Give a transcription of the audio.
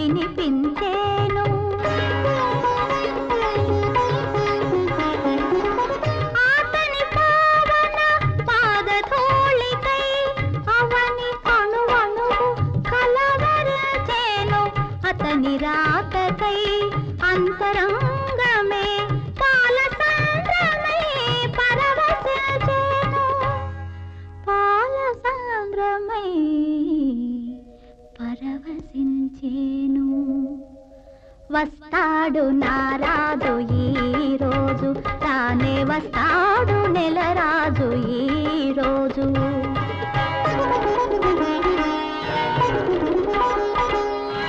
వినిపించేను. అతని పావన పాదధూళికై అవని అణువణువు కలవరచేను. అతని రాకకై అంతరంగమే పాలసంద్రమై పరవశించేను. పాలసంద్రమై పరవశించేను. వస్తాడు నారాజు ఈ రోజు, తానే వస్తాడు నెలరాజు ఈ రోజు.